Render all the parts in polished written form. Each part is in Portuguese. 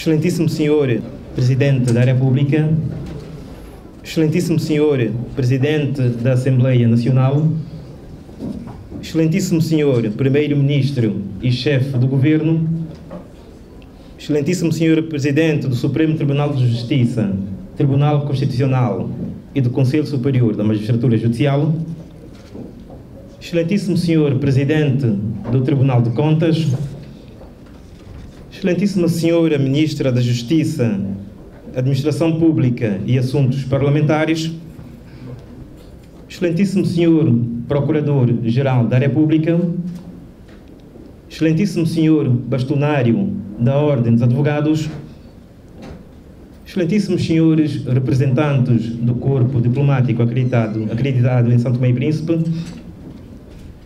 Excelentíssimo Senhor Presidente da República, Excelentíssimo Senhor Presidente da Assembleia Nacional, Excelentíssimo Senhor Primeiro-Ministro e Chefe do Governo, Excelentíssimo Senhor Presidente do Supremo Tribunal de Justiça, Tribunal Constitucional e do Conselho Superior da Magistratura Judicial, Excelentíssimo Senhor Presidente do Tribunal de Contas, Excelentíssima Senhora Ministra da Justiça, Administração Pública e Assuntos Parlamentares, Excelentíssimo Senhor Procurador-Geral da República, Excelentíssimo Senhor Bastonário da Ordem dos Advogados, Excelentíssimos Senhores Representantes do Corpo Diplomático acreditado em São Tomé e Príncipe,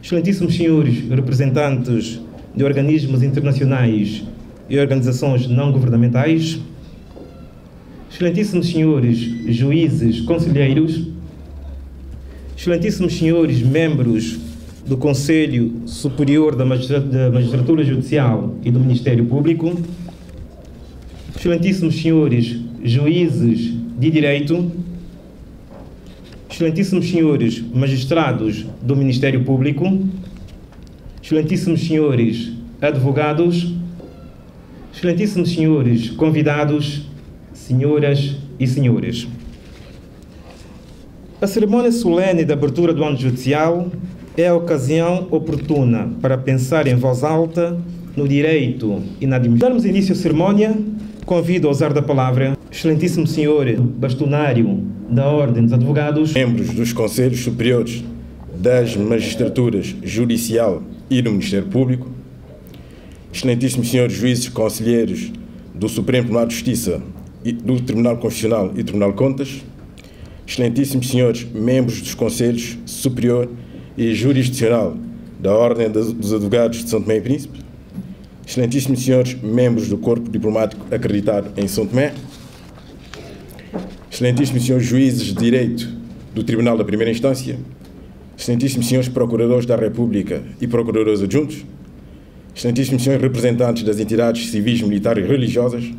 Excelentíssimos Senhores Representantes de organismos internacionais e organizações não governamentais, Excelentíssimos Senhores Juízes Conselheiros, Excelentíssimos Senhores Membros do Conselho Superior da Magistratura Judicial e do Ministério Público, Excelentíssimos Senhores Juízes de Direito, Excelentíssimos Senhores Magistrados do Ministério Público, Excelentíssimos Senhores Advogados, Excelentíssimos Senhores Convidados, Senhoras e Senhores. A cerimônia solene de abertura do ano judicial é a ocasião oportuna para pensar em voz alta no direito e na administração. Damos início à cerimônia, convido a usar da palavra Excelentíssimo Senhor Bastonário da Ordem dos Advogados, membros dos Conselhos Superiores das Magistraturas Judicial e do Ministério Público, Excelentíssimos Senhores Juízes Conselheiros do Supremo Tribunal de Justiça e do Tribunal Constitucional e Tribunal de Contas, Excelentíssimos Senhores Membros dos Conselhos Superior e Jurisdicional da Ordem dos Advogados de São Tomé e Príncipe, Excelentíssimos Senhores Membros do Corpo Diplomático acreditado em São Tomé, Excelentíssimos Senhores Juízes de Direito do Tribunal da Primeira Instância, Excelentíssimos Senhores Procuradores da República e Procuradores Adjuntos, Excelentíssimos Senhores Representantes das entidades civis, militares e religiosas,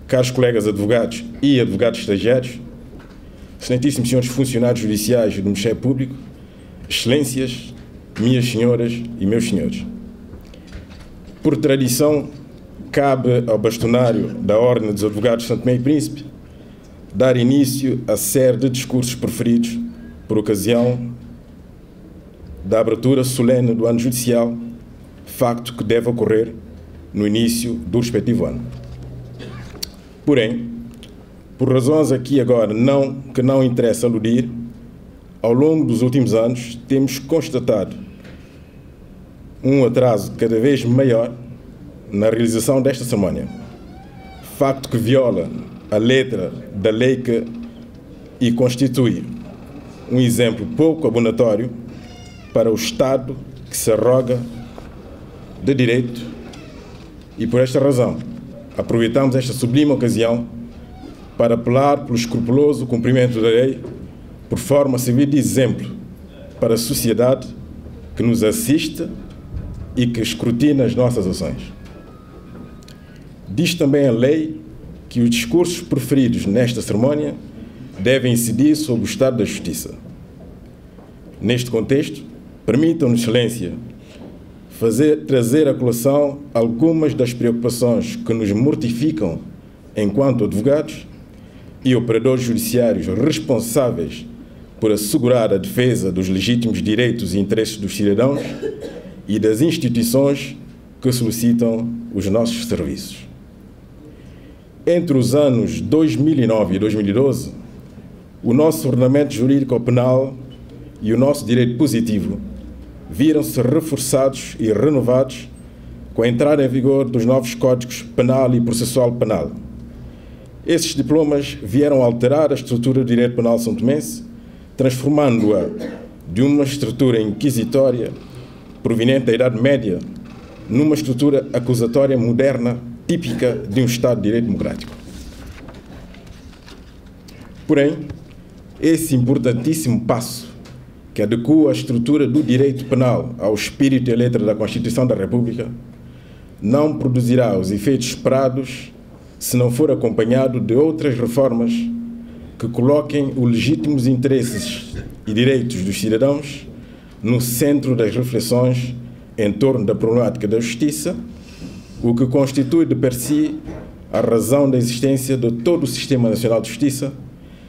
caros colegas advogados e advogados estagiários, Excelentíssimos Senhores Funcionários Judiciais do Ministério Público, Excelências, minhas senhoras e meus senhores. Por tradição, cabe ao bastonário da Ordem dos Advogados de São Tomé e Príncipe dar início a série de discursos preferidos por ocasião da abertura solene do ano judicial, facto que deve ocorrer no início do respectivo ano. Porém, por razões aqui agora que não interessa aludir, ao longo dos últimos anos temos constatado um atraso cada vez maior na realização desta cerimónia, facto que viola a letra da lei e constitui um exemplo pouco abonatório para o Estado que se arroga de direito e, por esta razão, aproveitamos esta sublime ocasião para apelar pelo escrupuloso cumprimento da lei, por forma a servir de exemplo para a sociedade que nos assiste e que escrutina as nossas ações. Diz também a lei que os discursos preferidos nesta cerimónia devem incidir sobre o estado da justiça. Neste contexto, permitam-nos, Excelência, trazer à colação algumas das preocupações que nos mortificam enquanto advogados e operadores judiciários responsáveis por assegurar a defesa dos legítimos direitos e interesses dos cidadãos e das instituições que solicitam os nossos serviços. Entre os anos 2009 e 2012, o nosso ordenamento jurídico penal e o nosso direito positivo viram-se reforçados e renovados com a entrada em vigor dos novos Códigos Penal e Processual Penal. Esses diplomas vieram alterar a estrutura do direito penal são-tomense, transformando-a de uma estrutura inquisitória proveniente da Idade Média numa estrutura acusatória moderna típica de um Estado de Direito democrático. Porém, esse importantíssimo passo, que adequa a estrutura do direito penal ao espírito e à letra da Constituição da República, não produzirá os efeitos esperados se não for acompanhado de outras reformas que coloquem os legítimos interesses e direitos dos cidadãos no centro das reflexões em torno da problemática da justiça, o que constitui de per si a razão da existência de todo o Sistema Nacional de Justiça,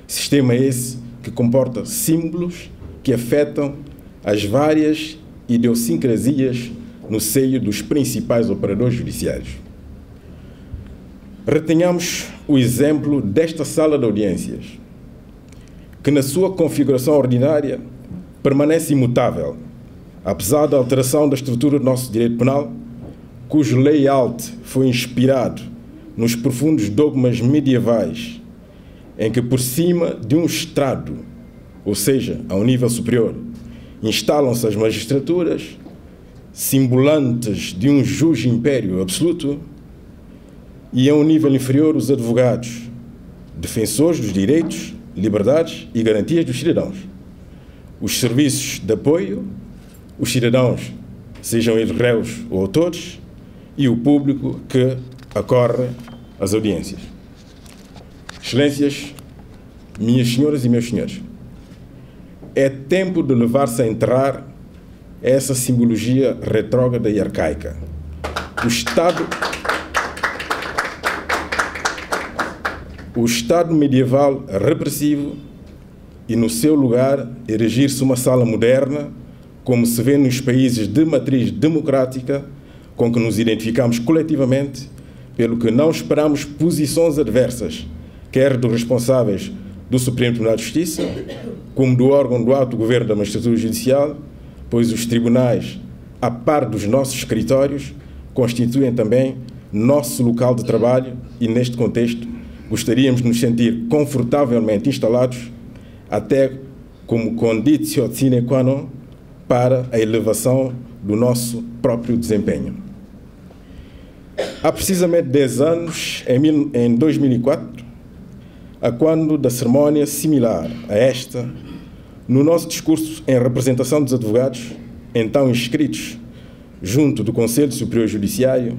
sistema esse que comporta símbolos que afetam as várias idiosincrasias no seio dos principais operadores judiciários. Retenhamos o exemplo desta sala de audiências, que na sua configuração ordinária permanece imutável, apesar da alteração da estrutura do nosso direito penal, cujo layout foi inspirado nos profundos dogmas medievais, em que por cima de um estrado, ou seja, a um nível superior, instalam-se as magistraturas, simbolantes de um juge império absoluto, e a um nível inferior os advogados, defensores dos direitos, liberdades e garantias dos cidadãos, os serviços de apoio, os cidadãos, sejam eles réus ou autores, e o público que acorre às audiências. Excelências, minhas senhoras e meus senhores, é tempo de levar-se a enterrar essa simbologia retrógrada e arcaica. O Estado medieval repressivo e, no seu lugar, erigir-se uma sala moderna, como se vê nos países de matriz democrática com que nos identificamos coletivamente, pelo que não esperamos posições adversas, quer dos responsáveis do Supremo Tribunal de Justiça, como do órgão do alto governo da magistratura judicial, pois os tribunais, a par dos nossos escritórios, constituem também nosso local de trabalho e, neste contexto, gostaríamos de nos sentir confortavelmente instalados, até como conditio sine qua non para a elevação do nosso próprio desempenho. Há precisamente 10 anos, em 2004, a quando da cerimónia similar a esta, no nosso discurso em representação dos advogados, então inscritos junto do Conselho Superior Judiciário,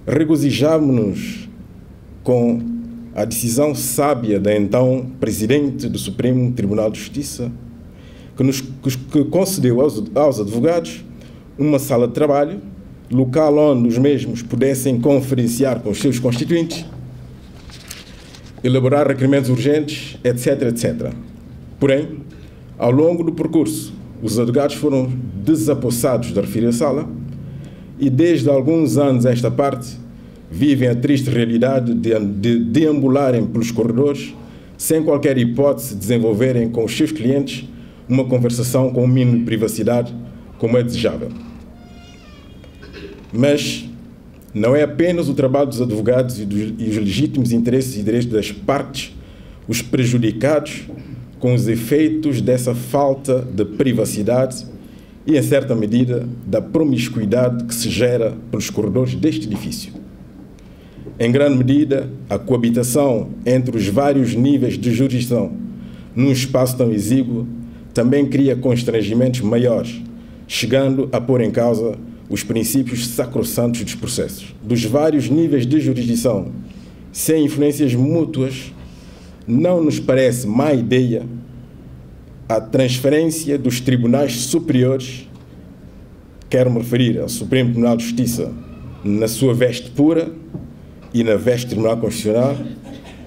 regozijávamos-nos com a decisão sábia da então Presidente do Supremo Tribunal de Justiça, que concedeu aos advogados uma sala de trabalho, local onde os mesmos pudessem conferenciar com os seus constituintes, elaborar requerimentos urgentes, etc., etc. Porém, ao longo do percurso, os advogados foram desapossados da referida sala e, desde alguns anos a esta parte, vivem a triste realidade de deambularem pelos corredores sem qualquer hipótese de desenvolverem com os seus clientes uma conversação com o mínimo de privacidade, como é desejável. Mas não é apenas o trabalho dos advogados e os legítimos interesses e direitos das partes os prejudicados com os efeitos dessa falta de privacidade e, em certa medida, da promiscuidade que se gera pelos corredores deste edifício. Em grande medida, a coabitação entre os vários níveis de jurisdição num espaço tão exíguo também cria constrangimentos maiores, chegando a pôr em causa os princípios sacrossantos dos processos. Dos vários níveis de jurisdição, sem influências mútuas, não nos parece má ideia a transferência dos tribunais superiores, quero me referir ao Supremo Tribunal de Justiça na sua veste pura e na veste do Tribunal Constitucional,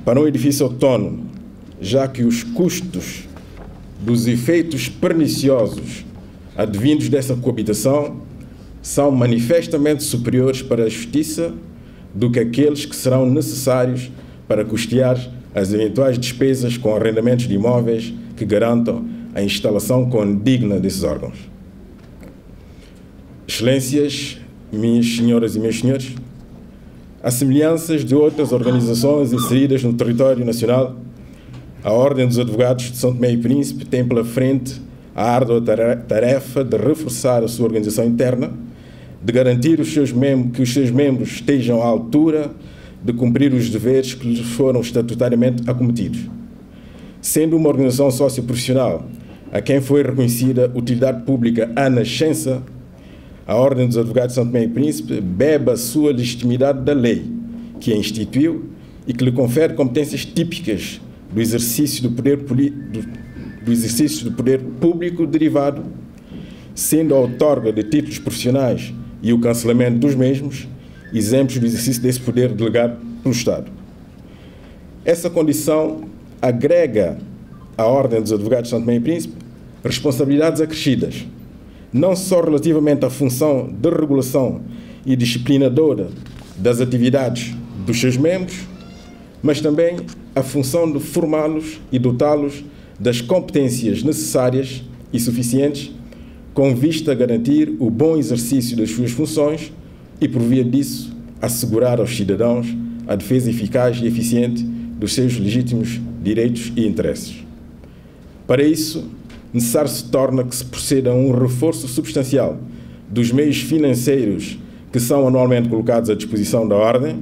para um edifício autónomo, já que os custos dos efeitos perniciosos advindos dessa coabitação são manifestamente superiores para a Justiça do que aqueles que serão necessários para custear as eventuais despesas com arrendamentos de imóveis que garantam a instalação condigna desses órgãos. Excelências, minhas senhoras e meus senhores, às semelhanças de outras organizações inseridas no território nacional, a Ordem dos Advogados de São Tomé e Príncipe tem pela frente a árdua tarefa de reforçar a sua organização interna, de garantir que os seus membros estejam à altura de cumprir os deveres que lhes foram estatutariamente acometidos. Sendo uma organização socioprofissional a quem foi reconhecida utilidade pública à nascença, a Ordem dos Advogados de São Tomé e Príncipe bebe a sua legitimidade da lei, que a instituiu e que lhe confere competências típicas do exercício do poder público derivado, sendo a outorga de títulos profissionais e o cancelamento dos mesmos exemplos do exercício desse poder delegado pelo Estado. Essa condição agrega à Ordem dos Advogados de São Tomé e Príncipe responsabilidades acrescidas, não só relativamente à função de regulação e disciplinadora das atividades dos seus membros, mas também a função de formá-los e dotá-los das competências necessárias e suficientes com vista a garantir o bom exercício das suas funções e, por via disso, assegurar aos cidadãos a defesa eficaz e eficiente dos seus legítimos direitos e interesses. Para isso, necessário se torna que se proceda a um reforço substancial dos meios financeiros que são anualmente colocados à disposição da Ordem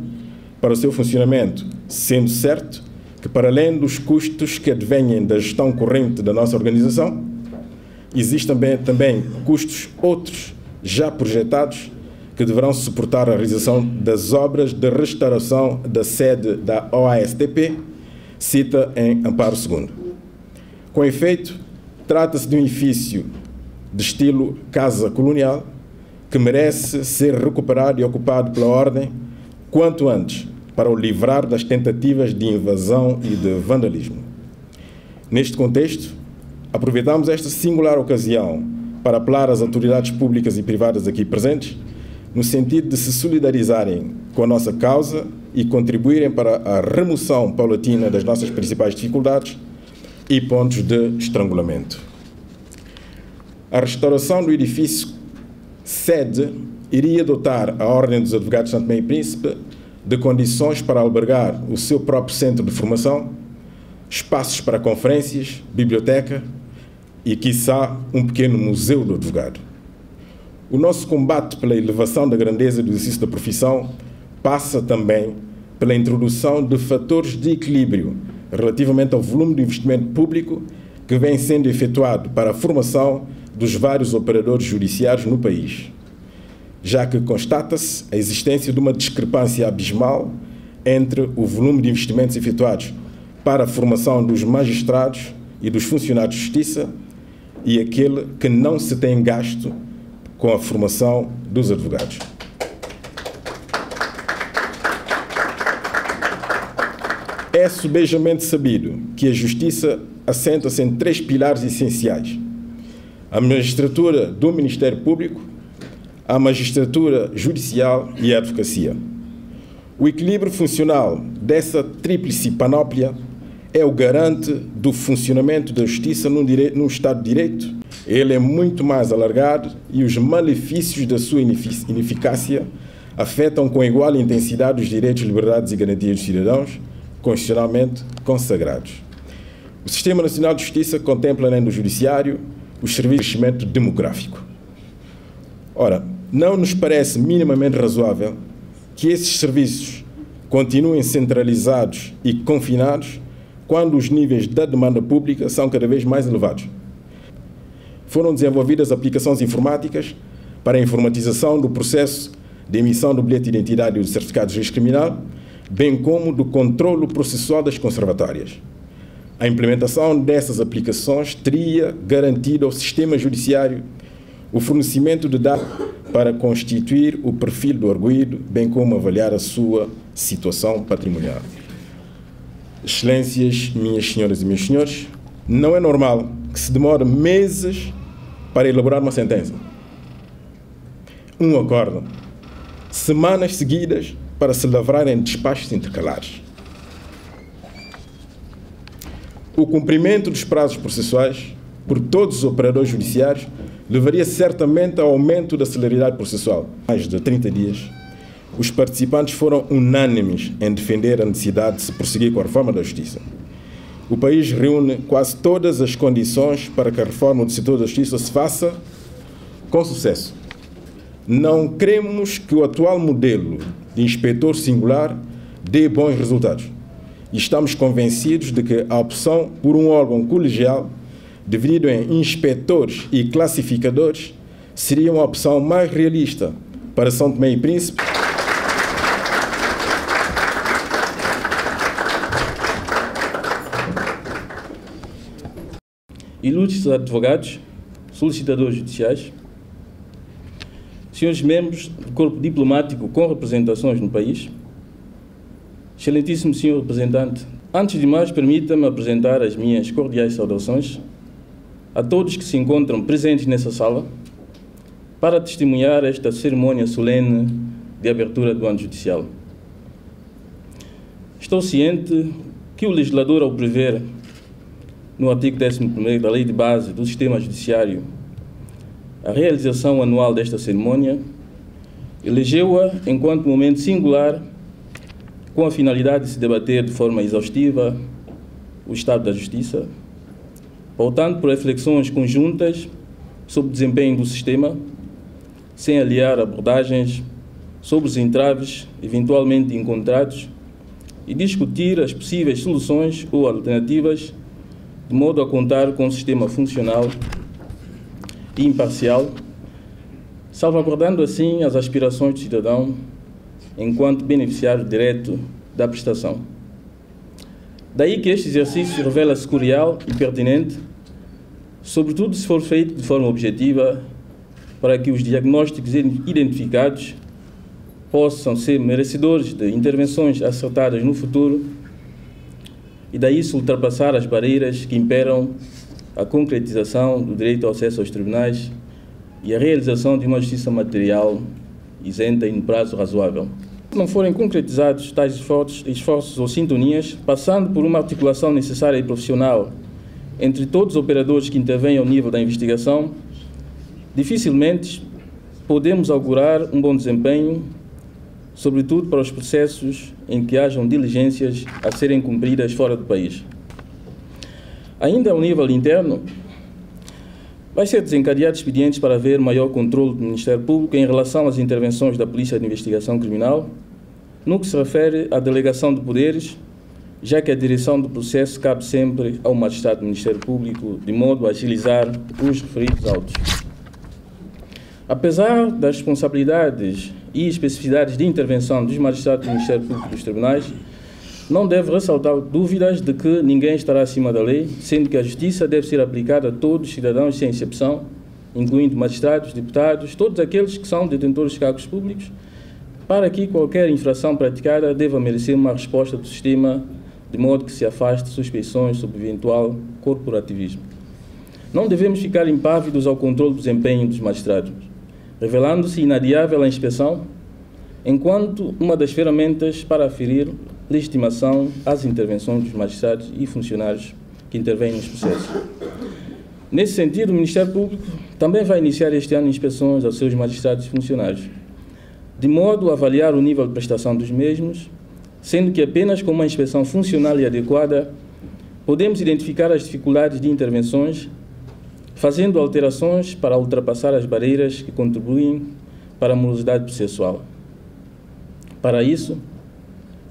para o seu funcionamento, sendo certo que, para além dos custos que advêm da gestão corrente da nossa organização, existem também custos outros já projetados que deverão suportar a realização das obras de restauração da sede da OASTP, cita em Amparo II. Com efeito, trata-se de um edifício de estilo casa colonial que merece ser recuperado e ocupado pela Ordem quanto antes, para o livrar das tentativas de invasão e de vandalismo. Neste contexto, aproveitamos esta singular ocasião para apelar às autoridades públicas e privadas aqui presentes, no sentido de se solidarizarem com a nossa causa e contribuírem para a remoção paulatina das nossas principais dificuldades e pontos de estrangulamento. A restauração do edifício sede iria dotar a Ordem dos Advogados de São Tomé e Príncipe de condições para albergar o seu próprio centro de formação, espaços para conferências, biblioteca e, quiçá, um pequeno museu do advogado. O nosso combate pela elevação da grandeza do exercício da profissão passa também pela introdução de fatores de equilíbrio relativamente ao volume de investimento público que vem sendo efetuado para a formação dos vários operadores judiciários no país, já que constata-se a existência de uma discrepância abismal entre o volume de investimentos efetuados para a formação dos magistrados e dos funcionários de justiça e aquele que não se tem gasto com a formação dos advogados. É subejamente sabido que a justiça assenta-se em 3 pilares essenciais: a magistratura do Ministério Público, a magistratura judicial e a advocacia. O equilíbrio funcional dessa tríplice panóplia é o garante do funcionamento da justiça num Estado de Direito. Ele é muito mais alargado e os malefícios da sua ineficácia afetam com igual intensidade os direitos, liberdades e garantias dos cidadãos constitucionalmente consagrados. O Sistema Nacional de Justiça contempla, além do Judiciário, os serviços de crescimento demográfico. Ora, não nos parece minimamente razoável que esses serviços continuem centralizados e confinados quando os níveis da demanda pública são cada vez mais elevados. Foram desenvolvidas aplicações informáticas para a informatização do processo de emissão do bilhete de identidade e do certificado de registro criminal, bem como do controlo processual das conservatórias. A implementação dessas aplicações teria garantido ao sistema judiciário o fornecimento de dados para constituir o perfil do arguido, bem como avaliar a sua situação patrimonial. Excelências, minhas senhoras e meus senhores, não é normal que se demore meses para elaborar uma sentença. Um acórdão. Semanas seguidas para se lavrarem despachos intercalares. O cumprimento dos prazos processuais por todos os operadores judiciários levaria certamente ao aumento da celeridade processual. Mais de 30 dias, os participantes foram unânimes em defender a necessidade de se prosseguir com a reforma da justiça. O país reúne quase todas as condições para que a reforma do setor da justiça se faça com sucesso. Não cremos que o atual modelo de inspetor singular dê bons resultados. E estamos convencidos de que a opção por um órgão colegial, dividido em inspetores e classificadores, seria uma opção mais realista para São Tomé e Príncipe ilustres advogados, solicitadores judiciais, senhores membros do corpo diplomático com representações no país, excelentíssimo senhor representante, antes de mais, permita-me apresentar as minhas cordiais saudações a todos que se encontram presentes nessa sala para testemunhar esta cerimônia solene de abertura do ano judicial. Estou ciente que o legislador, ao prever no artigo 11º da Lei de Base do Sistema Judiciário a realização anual desta cerimônia, elegeu-a enquanto momento singular com a finalidade de se debater de forma exaustiva o estado da justiça, pautando por reflexões conjuntas sobre o desempenho do sistema, sem aliar abordagens sobre os entraves eventualmente encontrados e discutir as possíveis soluções ou alternativas de modo a contar com um sistema funcional e imparcial, salvaguardando assim as aspirações do cidadão enquanto beneficiário direto da prestação. Daí que este exercício revela-se curial e pertinente, sobretudo se for feito de forma objetiva, para que os diagnósticos identificados possam ser merecedores de intervenções acertadas no futuro e daí se ultrapassar as barreiras que imperam a concretização do direito ao acesso aos tribunais e a realização de uma justiça material isenta e no prazo razoável. Se não forem concretizados tais esforços ou sintonias, passando por uma articulação necessária e profissional entre todos os operadores que intervêm ao nível da investigação, dificilmente podemos augurar um bom desempenho, sobretudo para os processos em que hajam diligências a serem cumpridas fora do país. Ainda ao nível interno, vai ser desencadeado expedientes para haver maior controle do Ministério Público em relação às intervenções da Polícia de Investigação Criminal, no que se refere à delegação de poderes, já que a direção do processo cabe sempre ao magistrado do Ministério Público, de modo a agilizar os referidos autos. Apesar das responsabilidades e especificidades de intervenção dos magistrados do Ministério Público e dos tribunais, não deve ressaltar dúvidas de que ninguém estará acima da lei, sendo que a justiça deve ser aplicada a todos os cidadãos sem exceção, incluindo magistrados, deputados, todos aqueles que são detentores de cargos públicos, para que qualquer infração praticada deva merecer uma resposta do sistema, de modo que se afaste suspeições sobre eventual corporativismo. Não devemos ficar impávidos ao controle do desempenho dos magistrados, revelando-se inadiável a inspeção, enquanto uma das ferramentas para aferir legitimação às intervenções dos magistrados e funcionários que intervêm nos processos. Nesse sentido, o Ministério Público também vai iniciar este ano inspeções aos seus magistrados e funcionários, de modo a avaliar o nível de prestação dos mesmos, sendo que apenas com uma inspeção funcional e adequada podemos identificar as dificuldades de intervenções, fazendo alterações para ultrapassar as barreiras que contribuem para a morosidade processual. Para isso,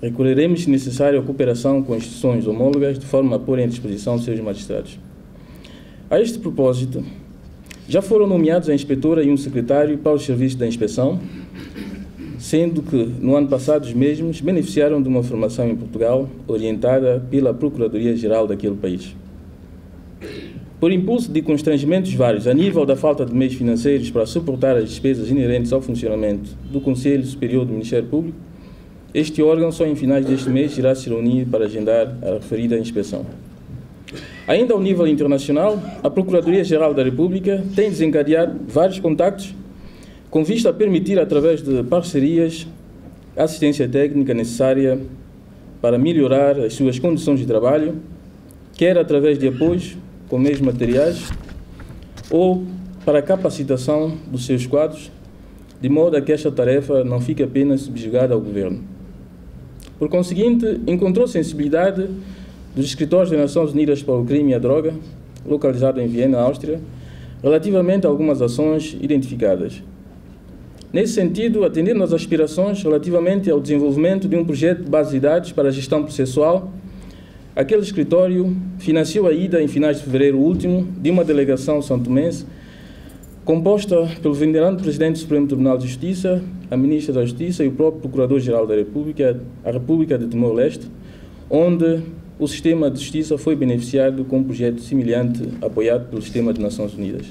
recorreremos, se necessário, à cooperação com instituições homólogas, de forma a pôr em disposição os seus magistrados. A este propósito, já foram nomeados a inspetora e um secretário para os serviços da inspeção, sendo que, no ano passado, os mesmos beneficiaram de uma formação em Portugal, orientada pela Procuradoria-Geral daquele país. Por impulso de constrangimentos vários, a nível da falta de meios financeiros para suportar as despesas inerentes ao funcionamento do Conselho Superior do Ministério Público, este órgão, só em finais deste mês, irá se reunir para agendar a referida inspeção. Ainda ao nível internacional, a Procuradoria-Geral da República tem desencadeado vários contactos com vista a permitir, através de parcerias, a assistência técnica necessária para melhorar as suas condições de trabalho, quer através de apoios com meios materiais ou para a capacitação dos seus quadros, de modo a que esta tarefa não fique apenas subjugada ao Governo. Por conseguinte, encontrou sensibilidade dos escritórios das Nações Unidas para o Crime e a Droga, localizado em Viena, Áustria, relativamente a algumas ações identificadas. Nesse sentido, atendendo às aspirações relativamente ao desenvolvimento de um projeto de base de dados para a gestão processual, aquele escritório financiou a ida, em finais de fevereiro último, de uma delegação santomense, composta pelo venerando Presidente do Supremo Tribunal de Justiça, a Ministra da Justiça e o próprio Procurador-Geral da República, a República de Timor-Leste, onde o sistema de justiça foi beneficiado com um projeto semelhante apoiado pelo Sistema de Nações Unidas.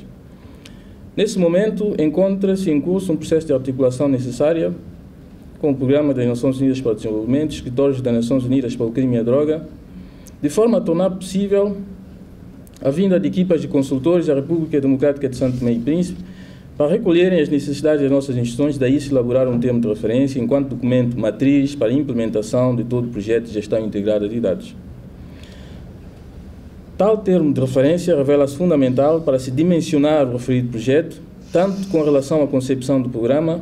Nesse momento, encontra-se em curso um processo de articulação necessária com o Programa das Nações Unidas para o Desenvolvimento, Escritórios das Nações Unidas para o Crime e a Droga, de forma a tornar possível a vinda de equipas de consultores da República Democrática de Santo Tomé e Príncipe para recolherem as necessidades das nossas instituições, daí se elaborar um termo de referência enquanto documento matriz para a implementação de todo o projeto de gestão integrada de dados. Tal termo de referência revela-se fundamental para se dimensionar o referido projeto, tanto com relação à concepção do programa,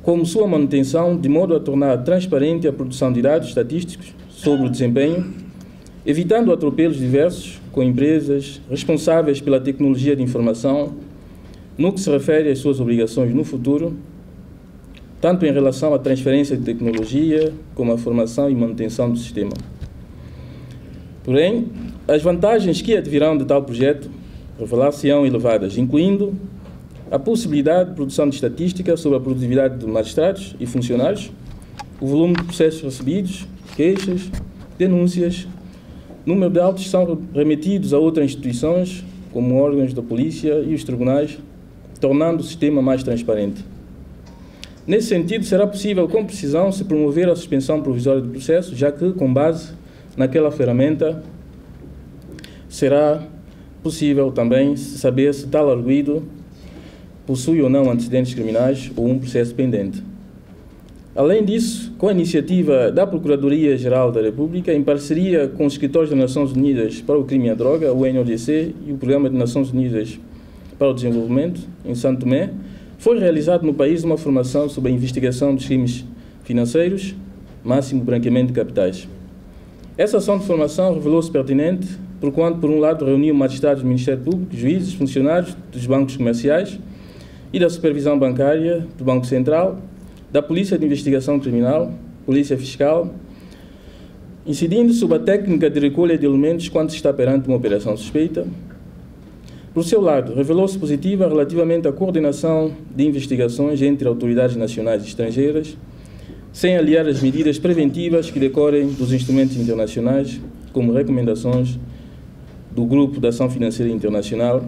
como sua manutenção, de modo a tornar transparente a produção de dados estatísticos sobre o desempenho, evitando atropelos diversos com empresas responsáveis pela tecnologia de informação, no que se refere às suas obrigações no futuro, tanto em relação à transferência de tecnologia, como à formação e manutenção do sistema. Porém, as vantagens que advirão de tal projeto revelar-se-ão elevadas, incluindo a possibilidade de produção de estatística sobre a produtividade de magistrados e funcionários, o volume de processos recebidos, queixas, denúncias, número de autos que são remetidos a outras instituições, como órgãos da polícia e os tribunais, tornando o sistema mais transparente. Nesse sentido, será possível, com precisão, se promover a suspensão provisória do processo, já que, com base naquela ferramenta, será possível também saber se tal arguido possui ou não antecedentes criminais ou um processo pendente. Além disso, com a iniciativa da Procuradoria-Geral da República, em parceria com os Escritórios das Nações Unidas para o Crime e a Droga, o NODC, e o Programa das Nações Unidas para o Desenvolvimento, em Santo Tomé, foi realizada no país uma formação sobre a investigação dos crimes financeiros, máximo branqueamento de capitais. Essa ação de formação revelou-se pertinente, porquanto, por um lado, reuniu magistrados do Ministério Público, juízes, funcionários dos bancos comerciais e da supervisão bancária do Banco Central, da Polícia de Investigação Criminal, Polícia Fiscal, incidindo sobre a técnica de recolha de elementos quando se está perante uma operação suspeita. Por seu lado, revelou-se positiva relativamente à coordenação de investigações entre autoridades nacionais e estrangeiras, sem aliar as medidas preventivas que decorrem dos instrumentos internacionais, como recomendações do Grupo de Ação Financeira Internacional,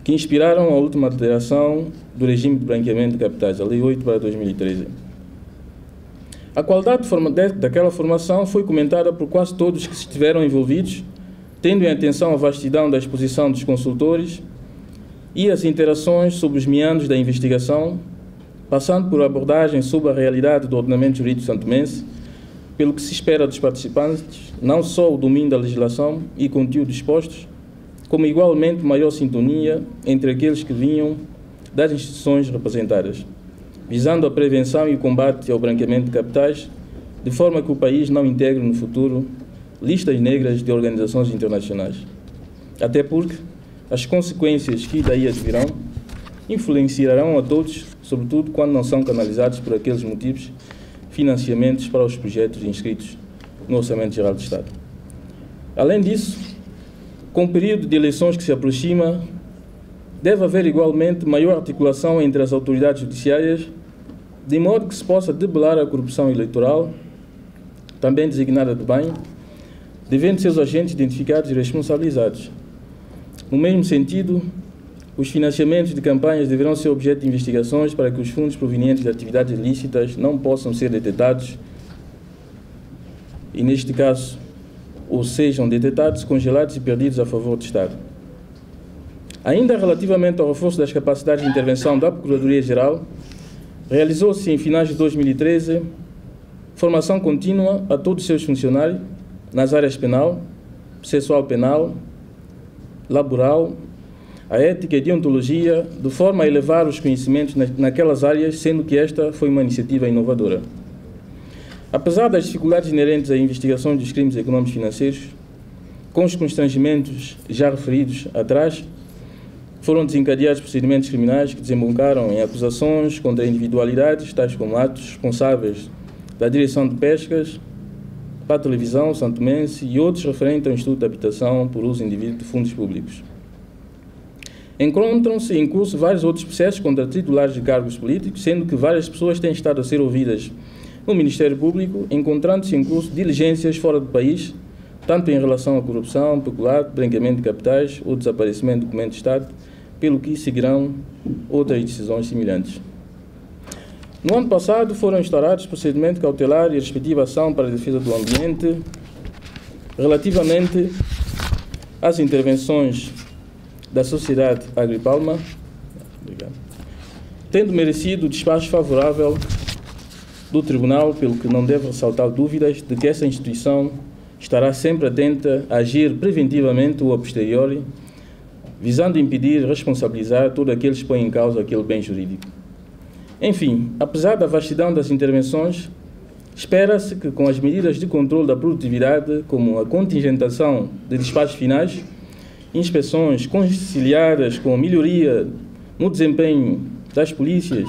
que inspiraram a última alteração do regime de branqueamento de capitais, a Lei 8/2013. A qualidade daquela formação foi comentada por quase todos que estiveram envolvidos, tendo em atenção a vastidão da exposição dos consultores e as interações sobre os meandros da investigação, passando por abordagem sobre a realidade do ordenamento jurídico santomense, pelo que se espera dos participantes, não só o domínio da legislação e conteúdos expostos, como igualmente maior sintonia entre aqueles que vinham das instituições representadas, visando a prevenção e o combate ao branqueamento de capitais, de forma que o país não integre no futuro listas negras de organizações internacionais. Até porque as consequências que daí advirão influenciarão a todos, sobretudo quando não são canalizados por aqueles motivos financiamentos para os projetos inscritos no Orçamento Geral do Estado. Além disso, com o período de eleições que se aproxima, deve haver igualmente maior articulação entre as autoridades judiciárias, de modo que se possa debelar a corrupção eleitoral, também designada de bem, devendo seus agentes identificados e responsabilizados. No mesmo sentido, os financiamentos de campanhas deverão ser objeto de investigações para que os fundos provenientes de atividades ilícitas não possam ser detectados e, neste caso, ou sejam detectados, congelados e perdidos a favor do Estado. Ainda relativamente ao reforço das capacidades de intervenção da Procuradoria-Geral, realizou-se em finais de 2013 formação contínua a todos os seus funcionários nas áreas penal, processual penal, laboral, a ética e deontologia, de forma a elevar os conhecimentos naquelas áreas, sendo que esta foi uma iniciativa inovadora. Apesar das dificuldades inerentes à investigação dos crimes econômicos e financeiros, com os constrangimentos já referidos atrás, foram desencadeados procedimentos criminais que desembocaram em acusações contra individualidades, tais como atos responsáveis da Direção de Pescas, para a Televisão santomense e outros referentes ao Instituto de Habitação por uso indevido de fundos públicos. Encontram-se em curso vários outros processos contra titulares de cargos políticos, sendo que várias pessoas têm estado a ser ouvidas no Ministério Público, encontrando-se em curso diligências fora do país tanto em relação à corrupção, peculato, branqueamento de capitais ou desaparecimento de documentos de Estado, pelo que seguirão outras decisões semelhantes. No ano passado foram instaurados procedimento cautelar e respectiva ação para a defesa do ambiente relativamente às intervenções da Sociedade Agripalma, tendo merecido o despacho favorável do Tribunal, pelo que não deve ressaltar dúvidas de que essa instituição estará sempre atenta a agir preventivamente ou a posteriori, visando impedir e responsabilizar todos aqueles que põem em causa aquele bem jurídico. Enfim, apesar da vastidão das intervenções, espera-se que com as medidas de controle da produtividade, como a contingentação de despachos finais, inspeções conciliadas com melhoria no desempenho das polícias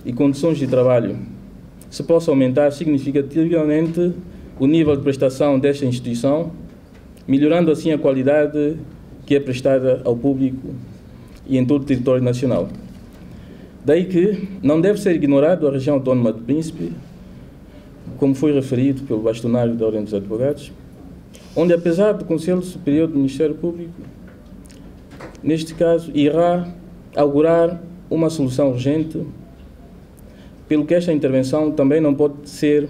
e condições de trabalho, se possa aumentar significativamente o nível de prestação desta instituição, melhorando assim a qualidade que é prestada ao público e em todo o território nacional. Daí que não deve ser ignorado a região autónoma do Príncipe, como foi referido pelo bastonário da Ordem dos Advogados, onde, apesar do Conselho Superior do Ministério Público, neste caso, irá augurar uma solução urgente, pelo que esta intervenção também não pode ser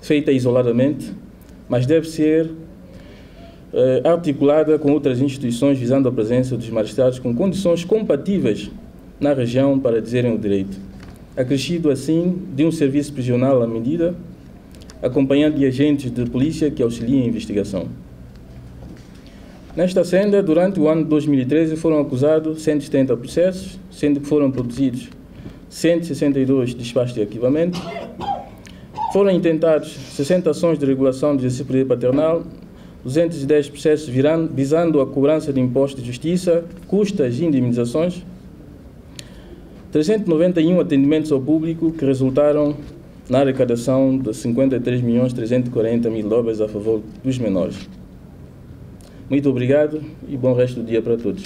feita isoladamente, mas deve ser articulada com outras instituições, visando a presença dos magistrados com condições compatíveis na região para dizerem o direito, acrescido assim de um serviço prisional à medida, acompanhado de agentes de polícia que auxiliem a investigação. Nesta senda, durante o ano de 2013, foram acusados 170 processos, sendo que foram produzidos 162 despachos de arquivamento, foram intentados 60 ações de regulação do exercício do poder paternal, 210 processos visando a cobrança de impostos de justiça, custas e indemnizações, 391 atendimentos ao público que resultaram na arrecadação de 53.340.000 dólares a favor dos menores. Muito obrigado e bom resto do dia para todos.